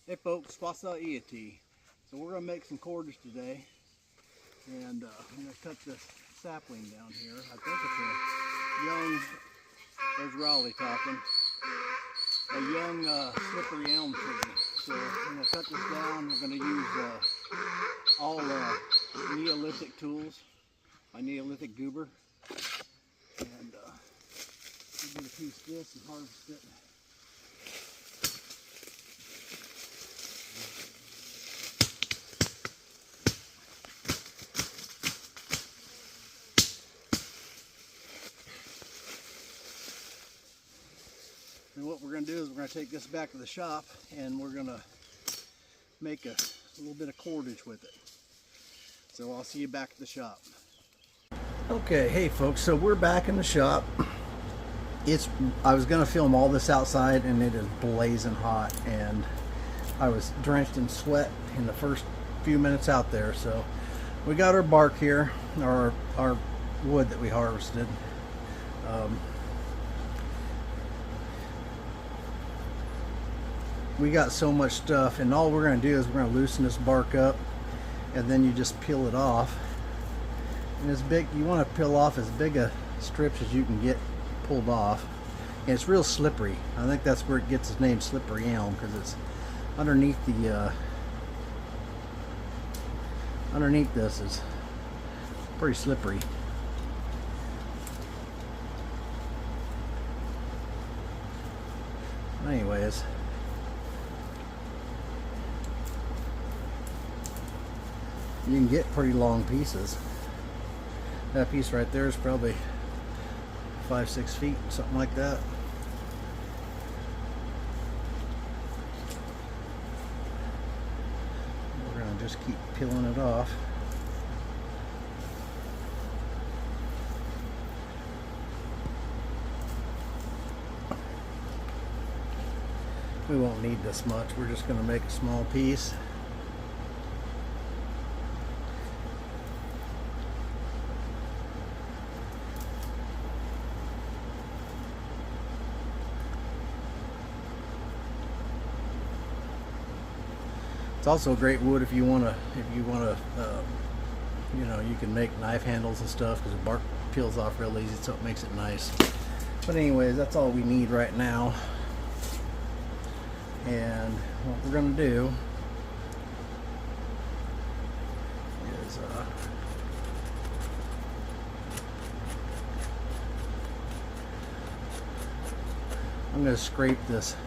Hey folks, what's up, iyatee? So we're going to make some cordage today, and I'm going to cut this sapling down here. I think it's a young, there's Raleigh talking, a young slippery elm tree. So I'm going to cut this down. We're going to use all Neolithic tools, my Neolithic goober, and we're going to piece this and harvest it. And what we're going to do is we're going to take this back to the shop and we're going to make a little bit of cordage with it. So I'll see you back at the shop. Okay, hey folks, so we're back in the shop. I was going to film all this outside and it is blazing hot, and I was drenched in sweat in the first few minutes out there. So we got our bark here, our wood that we harvested. We got so much stuff, and all we're going to do is we're going to loosen this bark up, and then you just peel it off. And it's big. You want to peel off as big a strips as you can get pulled off. And it's real slippery. I think that's where it gets its name, slippery elm, because it's underneath the underneath this is pretty slippery. Anyways. You can get pretty long pieces. That piece right there is probably 5-6 feet, something like that. We're going to just keep peeling it off. We won't need this much. We're just going to make a small piece. It's also great wood if you want to, you know, you can make knife handles and stuff, because the bark peels off real easy, so it makes it nice. But anyways, that's all we need right now. And what we're going to do is I'm going to scrape this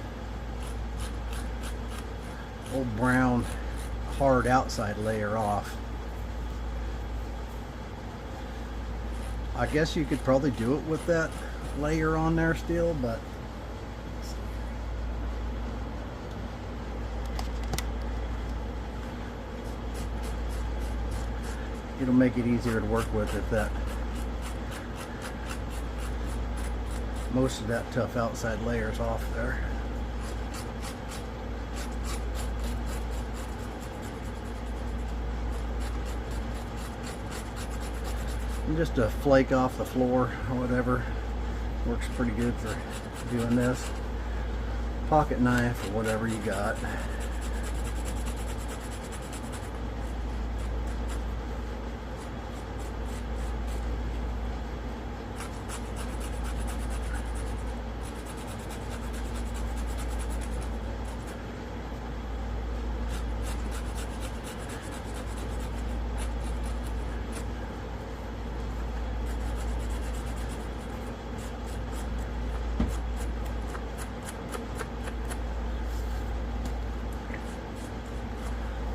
old brown hard outside layer off. I guess you could probably do it with that layer on there still, but it'll make it easier to work with if that most of that tough outside layer is off there. And just a flake off the floor or whatever works pretty good for doing this. Pocket knife or whatever you got.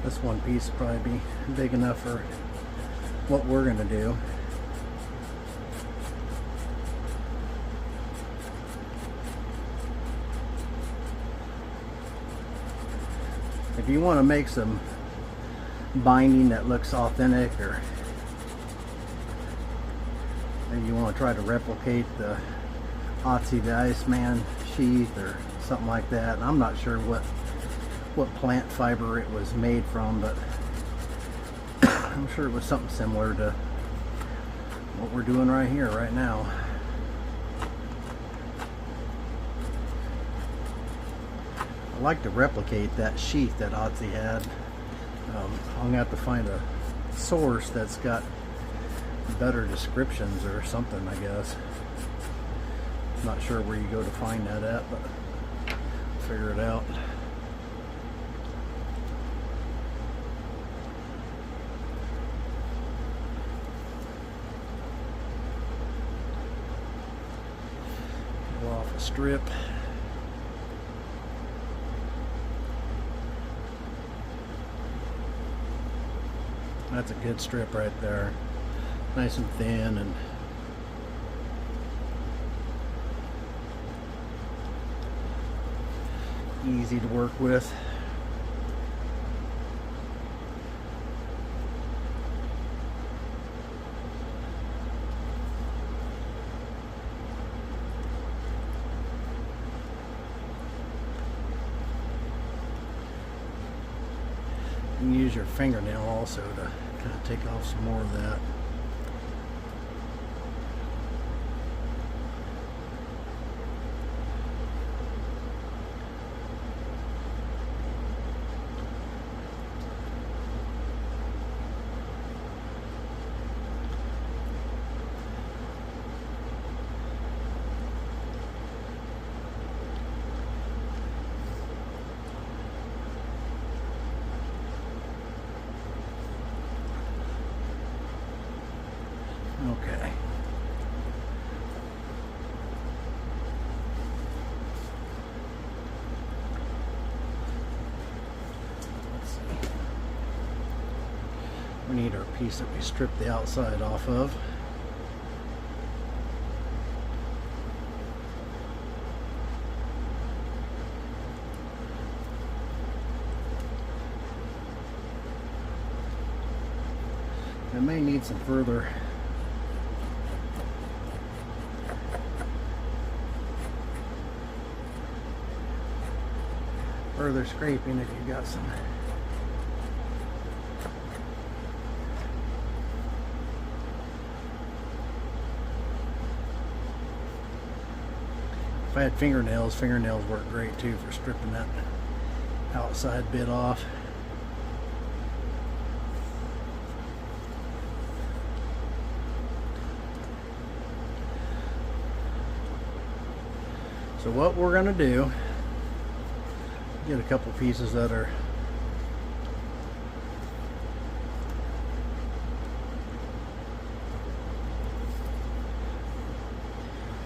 This one piece will probably be big enough for what we're going to do. If you want to make some binding that looks authentic, or maybe you want to try to replicate the Iyatee the Iceman sheath or something like that, and I'm not sure what plant fiber it was made from, but I'm sure it was something similar to what we're doing right here, right now. I like to replicate that sheath that Agate had. I'm gonna have to find a source that's got better descriptions or something, I guess. Not sure where you go to find that at, but I'll figure it out. Pull off a strip. That's a good strip right there. Nice and thin and easy to work with. You can use your fingernail also to kind of take off some more of that. Okay. Let's see. We need our piece that we stripped the outside off of. I may need some further scraping if you got some. If I had fingernails work great too for stripping that outside bit off. So what we're going to do, get a couple pieces that are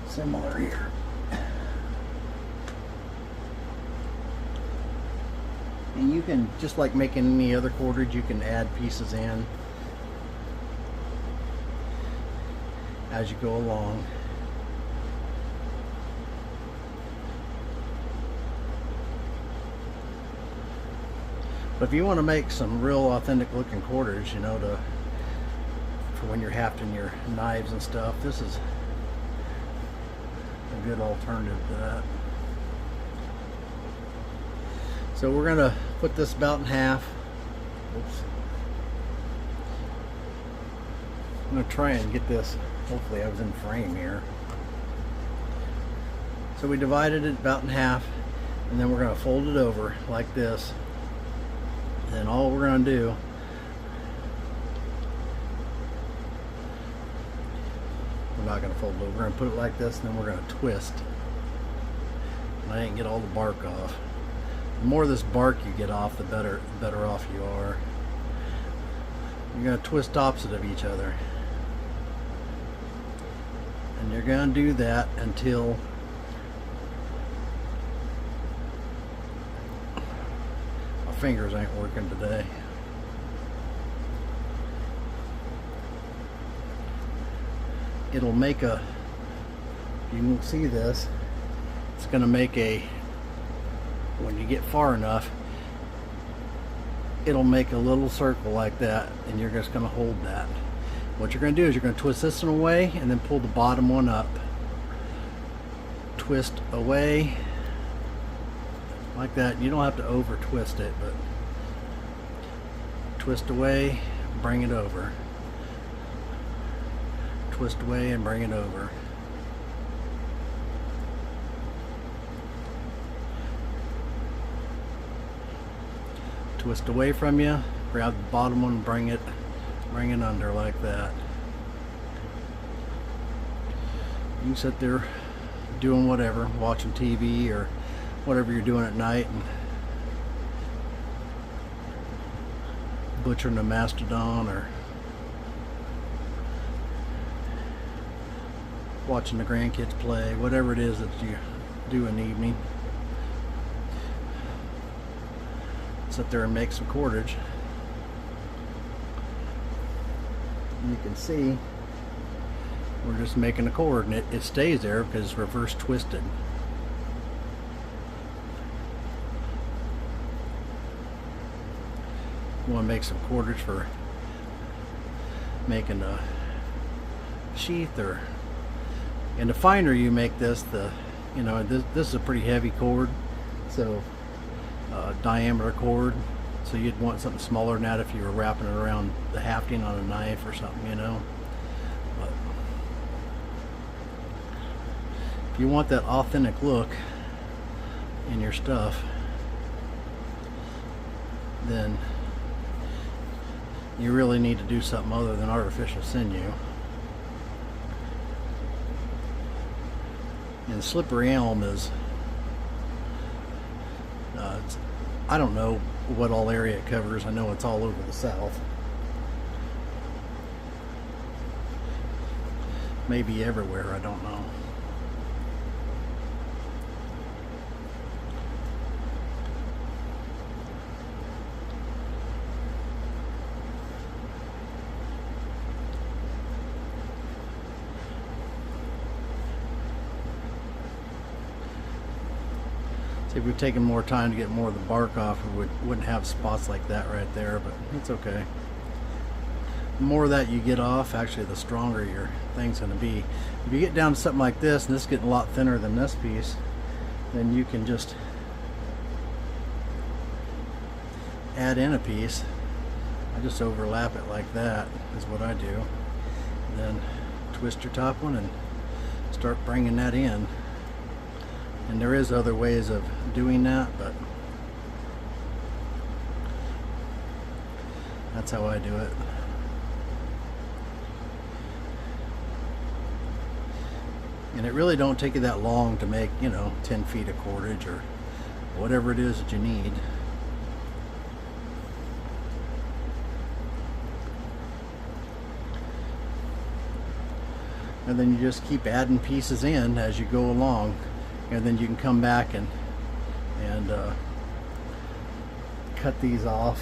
similar here. And you can, just like making any other cordage, you can add pieces in as you go along. But if you want to make some real authentic looking cordage, you know, for when you're hafting your knives and stuff, this is a good alternative to that. So we're going to put this about in half. Oops. I'm going to try and get this, hopefully I was in frame here. So we divided it about in half, and then we're going to fold it over like this. And all we're going to do, we're not going to fold it over, we're going to put it like this, and then we're going to twist. And I didn't get all the bark off. The more of this bark you get off, the better off you are. You're going to twist opposite of each other. And you're going to do that until fingers ain't working today. It'll make a, you can see this, it's going to make a, when you get far enough, it'll make a little circle like that, and you're just going to hold that. What you're going to do is you're going to twist this one away and then pull the bottom one up. Twist away like that. You don't have to over twist it, but twist away, bring it over. Twist away and bring it over. twist away from you, grab the bottom one, bring it under like that. You can sit there doing whatever, watching TV or whatever you're doing at night, and butchering a mastodon or watching the grandkids play, whatever it is that you do in the evening. Sit there and make some cordage. And you can see we're just making a cord, and it stays there because it's reverse twisted. You want to make some cordage for making a sheath, or and the finer you make this, this is a pretty heavy cord, so diameter cord, so you'd want something smaller than that if you were wrapping it around the hafting on a knife or something, But if you want that authentic look in your stuff, then you really need to do something other than artificial sinew. And slippery elm is, I don't know what all area it covers. I know it's all over the South. Maybe everywhere, I don't know. If we'd taken more time to get more of the bark off, we wouldn't have spots like that right there, but it's okay. The more that you get off, actually, the stronger your thing's going to be. If you get down to something like this, and this is getting a lot thinner than this piece, then you can just add in a piece. I just overlap it like that, is what I do. And then twist your top one and start bringing that in. And there is other ways of doing that, but that's how I do it. And it really don't take you that long to make, 10 feet of cordage or whatever it is that you need. And then you just keep adding pieces in as you go along. And then you can come back and cut these off.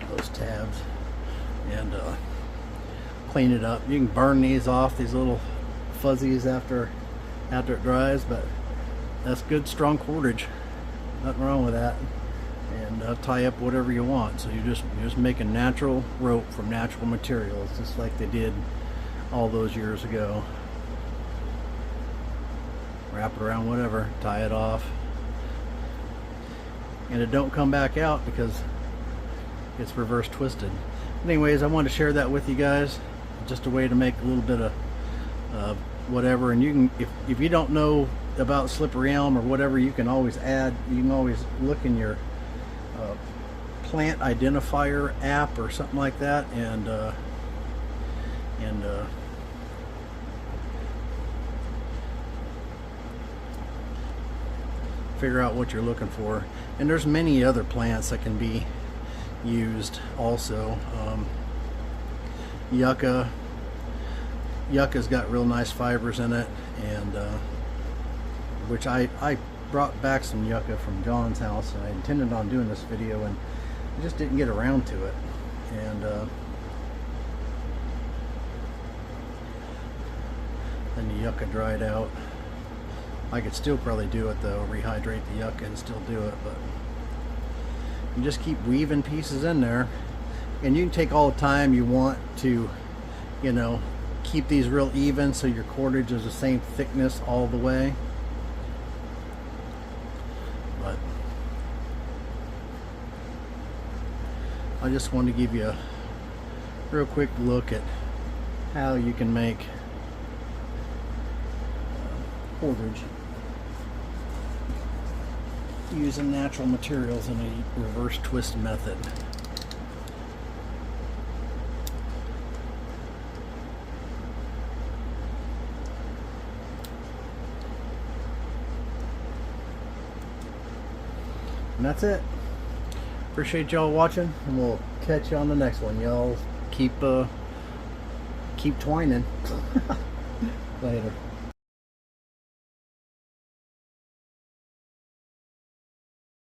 Those tabs, and clean it up. You can burn these off, these little fuzzies after it dries, but that's good strong cordage. Nothing wrong with that. And tie up whatever you want. So you're just making natural rope from natural materials, just like they did all those years ago. Wrap it around whatever, tie it off, and it don't come back out because it's reverse twisted. Anyways, I wanted to share that with you guys, just a way to make a little bit of whatever. And you can, if you don't know about slippery elm or whatever, you can always add, you can always look in your plant identifier app or something like that, and figure out what you're looking for. And there's many other plants that can be used also. Yucca's got real nice fibers in it, and which I brought back some yucca from John's house, and I intended on doing this video and I just didn't get around to it. And then the yucca dried out. I could still probably do it though, rehydrate the yucca and still do it, but you just keep weaving pieces in there, and you can take all the time you want to, keep these real even so your cordage is the same thickness all the way. But I just wanted to give you a real quick look at how you can make cordage. using natural materials in a reverse twist method. And that's it. Appreciate y'all watching, and we'll catch you on the next one. Y'all keep twining. Later.